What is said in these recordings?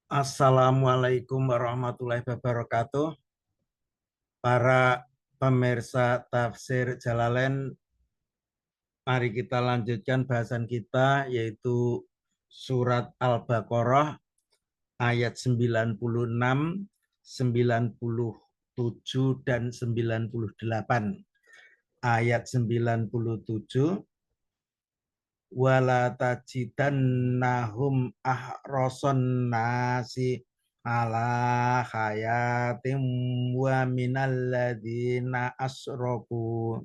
Assalamualaikum warahmatullahi wabarakatuh. Para pemirsa tafsir Jalalain, mari kita lanjutkan bahasan kita yaitu surat Al-Baqarah ayat 96, 97 dan 98. Ayat 97, wala tajidannahum ahrason nasi ala hayatim wa minalladina asroku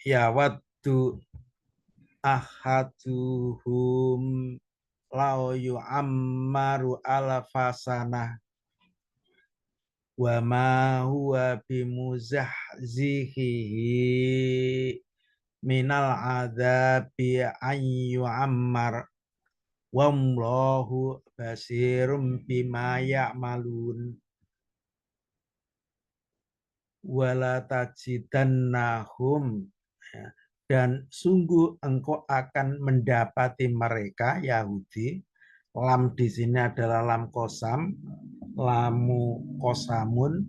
ya waddu ahaduhum lau yu'ammaru alfasanah wa ma huwa bimuzahzihi minal adzabi an yu'ammar wallahu basirum bima ya'malun wala tajidannahum, dan sungguh engkau akan mendapati mereka Yahudi. Lam di sini adalah lam kosam, lamu kosamun,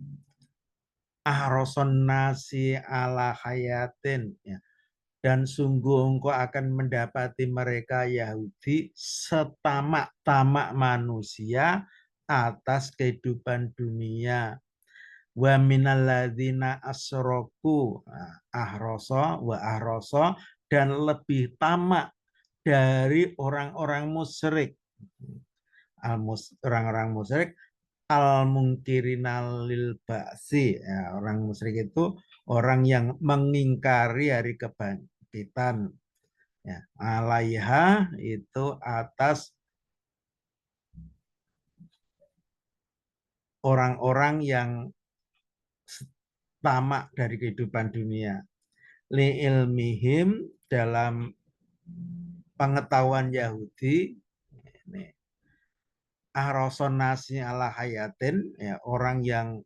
ahroson nasi ala hayatin, ya. Dan sungguh engkau akan mendapati mereka Yahudi setamak-tamak manusia atas kehidupan dunia. Wa minalladzina asroku, ahroso wa ahroso, dan lebih tamak dari orang-orang musyrik. Orang-orang musyrik al-mungkirina lil ba'si, ya, orang musyrik itu orang yang mengingkari hari kebangkitan, ya. Alaiha itu atas orang-orang yang tamak dari kehidupan dunia. Li ilmihim, dalam pengetahuan Yahudi, ini ahroson nasi ala hayatin, ya, orang yang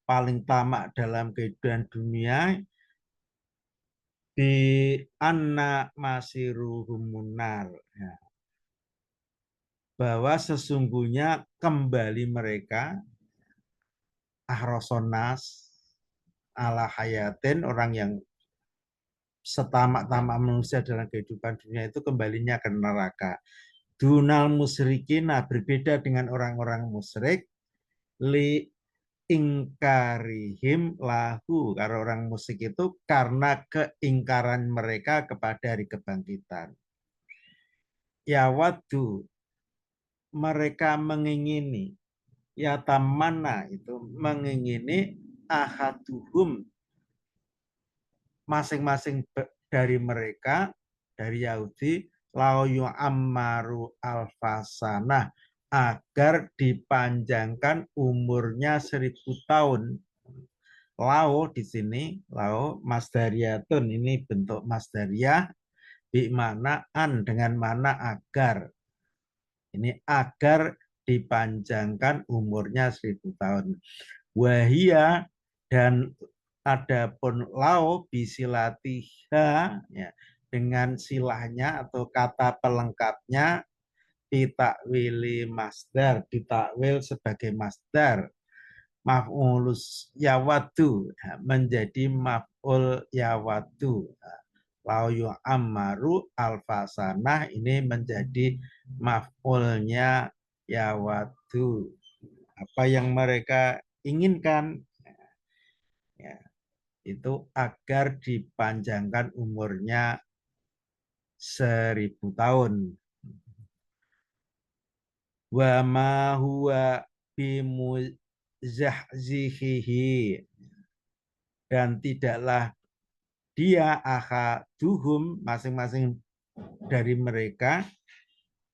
paling tamak dalam kehidupan dunia, di anna masiruhum munar, ya, bahwa sesungguhnya kembali mereka ahrosonas ala hayatin, orang yang setamak-tamak manusia dalam kehidupan dunia itu kembalinya ke neraka. Dunal musyrikina, berbeda dengan orang-orang musyrik, li ingkarihim lahu, karena orang musyrik itu karena keingkaran mereka kepada hari kebangkitan. Ya wadu, mereka mengingini, ya tamana itu mengingini, ahaduhum masing-masing dari mereka, dari Yahudi, lau yu'ammaru alfasanah, agar dipanjangkan umurnya 1000 tahun. Lau di sini, lau masdariyatun, ini bentuk masdariyah, bi mana an, dengan mana agar. Ini agar dipanjangkan umurnya 1000 tahun. Wahia, dan adapun lau bisilatiha, ya, dengan silahnya atau kata pelengkapnya, ditakwili masdar, ditakwil sebagai masdar, maf'ulus yawadu, menjadi maf'ul yawadu. Lau yu'ammaru alfasanah, ini menjadi maf'ulnya yawadu, apa yang mereka inginkan, ya, itu agar dipanjangkan umurnya 1000 tahun. Wa ma huwa bimuzahzihihi, dan tidaklah dia ahaduhum masing-masing dari mereka,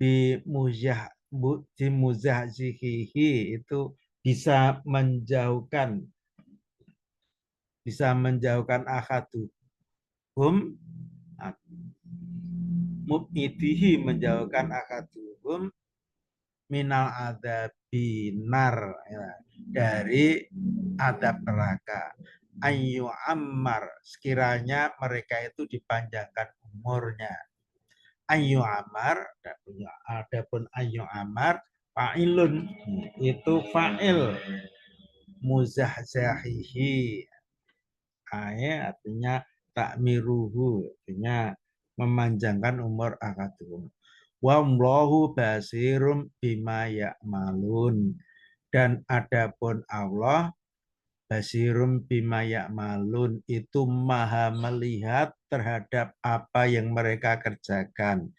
bimuzahzihihi itu bisa menjauhkan ahaduhum, mub'idihi menjauhkan ahaduhum, minal adabi nar, ya, dari adab neraka. Ayu ammar, sekiranya mereka itu dipanjangkan umurnya. ayu amar, adapun ayu amar fa'ilun itu fa'il muzahzahihi artinya takmiruhu artinya memanjangkan umur akadum. Wallahu basirum bima ya'malun, dan adapun Allah basirum bima ya'malun itu maha melihat terhadap apa yang mereka kerjakan.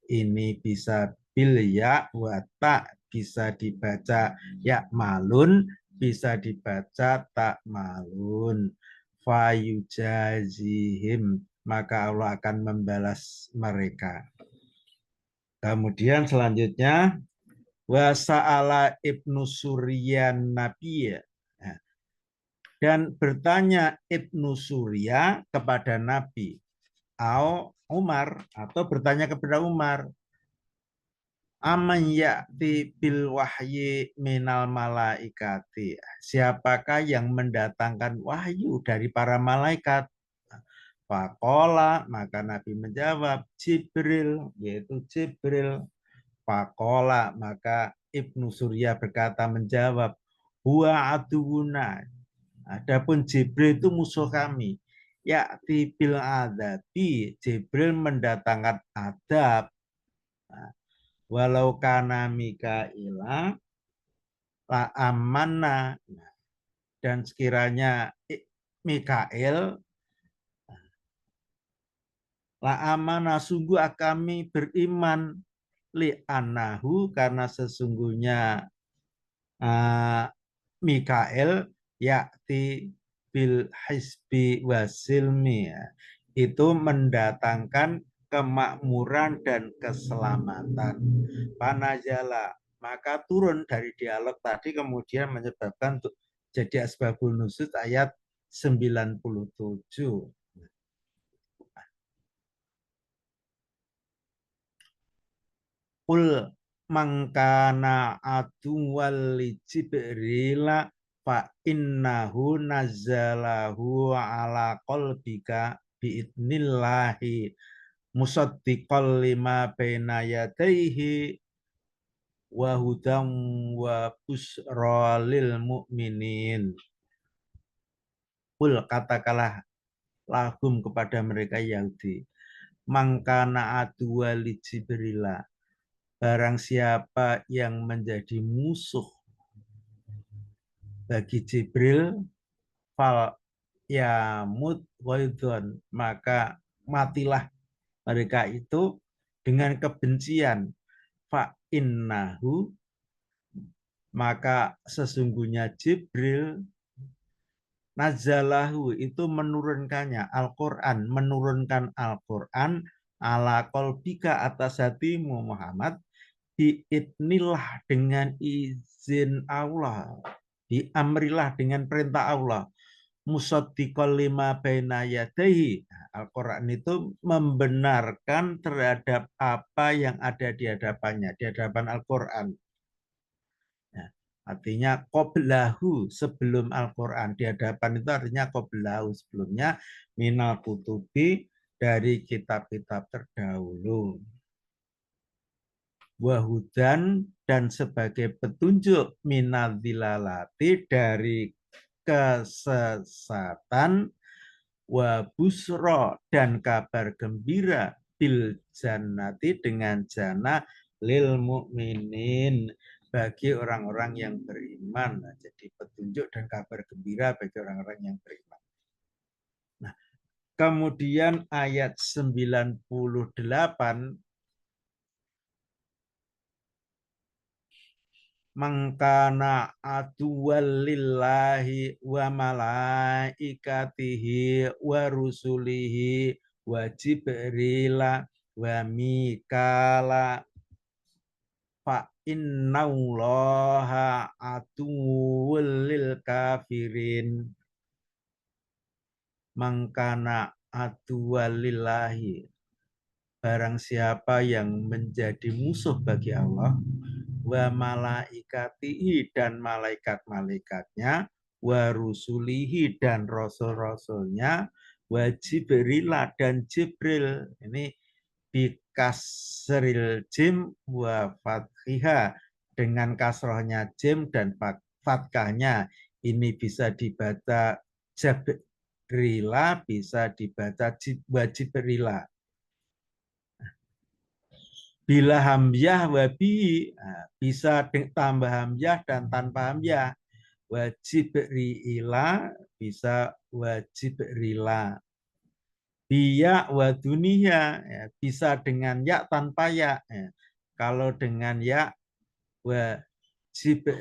Ini bisa bil ya wa ta, bisa dibaca ya malun, bisa dibaca tak malun. Fayujazihim, maka Allah akan membalas mereka. Kemudian selanjutnya wasa'ala Ibnu Suryan Nabi, dan bertanya Ibnu Surya kepada Nabi au Umar, atau bertanya kepada Umar, aman ya'ti bil wahyi minal malaikati, siapakah yang mendatangkan wahyu dari para malaikat? Faqala, maka Nabi menjawab, Jibril, yaitu Jibril. Faqala, maka Ibnu Surya berkata menjawab, huwa aduuna, adapun Jibril itu musuh kami. Ya'ti bil adabi, Jibril mendatangkan adab. Walau kana Mikaila la amanna, dan sekiranya Mikail la amana, sungguh kami beriman, li anahu, karena sesungguhnya Mikail yakti bil hisbi wasilmi, itu mendatangkan kemakmuran dan keselamatan. Panajala, maka turun dari dialog tadi kemudian menyebabkan untuk jadi asbabun nuzul ayat 97. Qul mangkana aduwal li Jibrila fa innahu nazzalahu ala qalbika biidnillahi musaddiqal lima baina yadayhi wa hudam wa busra lil mu'minin. Qul, katakanlah lahum kepada mereka Yahudi, mangkana aduwal li Jibrila, barang siapa yang menjadi musuh bagi Jibril, fal yamut waidon, maka matilah mereka itu dengan kebencian. Fa innahu, maka sesungguhnya Jibril, nazalahu, itu menurunkannya Al-Quran, menurunkan Al-Quran ala kolbika, atas hatimu Muhammad, biidnillah, dengan izin Allah, diamrilah, dengan perintah Allah, musaddiqal lima baina yadayhi, Al-Quran itu membenarkan terhadap apa yang ada di hadapannya, di hadapan Al-Quran. Nah, artinya qoblahu, sebelum Al-Quran, di hadapan itu artinya qoblahu, sebelumnya, minal kutubi, dari kitab-kitab terdahulu. Wahudan, dan sebagai petunjuk, minal dilalati, dari kesesatan, wa busro, dan kabar gembira, bil jannati, dengan jannah, lil mu'minin, bagi orang-orang yang beriman. Nah, jadi petunjuk dan kabar gembira bagi orang-orang yang beriman. Nah, kemudian ayat 98, mangkana aduwalillahi wa malaikatihi wa rusulihi wa jibrila wa mikala fa innallaha aduwwul lil kafirin. Mangkana aduwalillahi, barang siapa yang menjadi musuh bagi Allah, wa malaikatihi, dan malaikat-malaikatnya, wa rusulihi, dan rasul-rasulnya, wa jibrila, dan Jibril. Ini bikasril jim wa fathiha, dengan kasrohnya jim dan fathahnya. Ini bisa dibaca jabrila, bisa dibaca wajibrila. Bila hamzah wabi, bisa tambah hamzah dan tanpa hamzah. Wajibrila bisa wajibrila. Biya wa dunia, ya, bisa dengan ya tanpa ya. Ya. Kalau dengan ya wajibrila,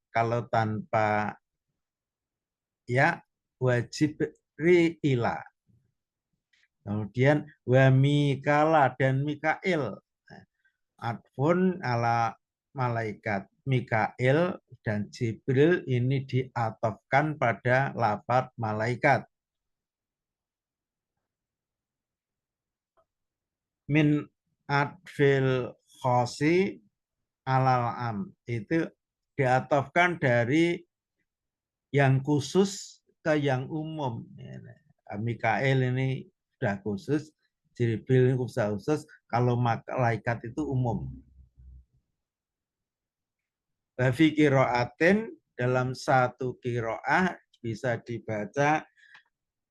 kalau tanpa ya wajibrila. Kemudian wa mikala dan Mikail. Adfun ala malaikat. Mikail dan Jibril ini diatofkan pada lafaz malaikat. Min adfil khosi alal am. Itu diatofkan dari yang khusus ke yang umum. Mikail ini sudah khusus, Jibril ini khusus, kalau malaikat itu umum. Bafi kiroatin, dalam satu kiroah bisa dibaca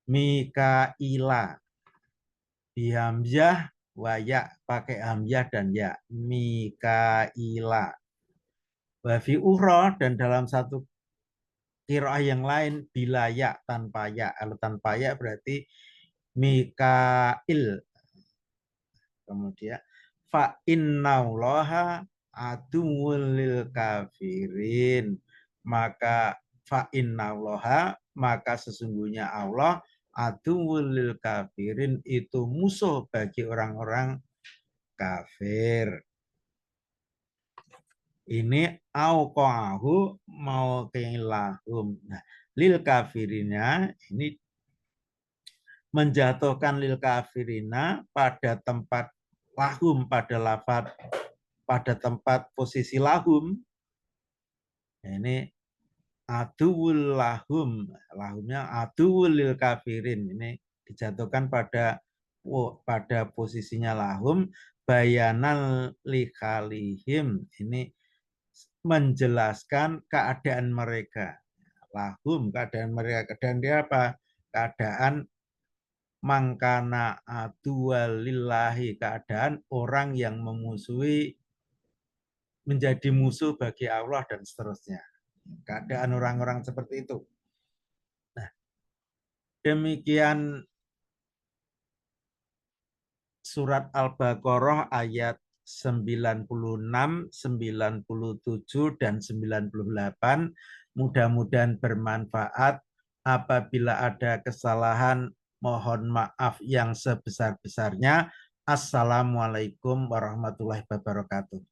Mikaila. Bihamzah waya, pakai hamzah dan ya. Mikaila. Bafi uhro, dan dalam satu kiroah yang lain bila ya tanpa ya. Kalau tanpa ya berarti Mikail. Kemudian fa innaullaha aduwwul lil kafirin, maka fa innaullaha, maka sesungguhnya Allah aduwwul lil kafirin, itu musuh bagi orang-orang kafir. Ini auqahu mau keilahum. Nah, lil kafirina ini menjatuhkan lil kafirina pada tempat lahum, pada lafaz, pada tempat posisi lahum. Ini aduwul lahum, lahumnya aduwul lil kafirin, ini dijatuhkan pada posisinya lahum. Bayanan likhalihim, ini menjelaskan keadaan mereka. Lahum, keadaan mereka. Dan dia apa? Keadaan mangkana aduwalillahi, keadaan orang yang memusuhi, menjadi musuh bagi Allah dan seterusnya. Keadaan orang-orang seperti itu. Nah, demikian surat Al-Baqarah ayat 96, 97, dan 98. Mudah-mudahan bermanfaat. Apabila ada kesalahan, mohon maaf yang sebesar-besarnya. Assalamualaikum warahmatullahi wabarakatuh.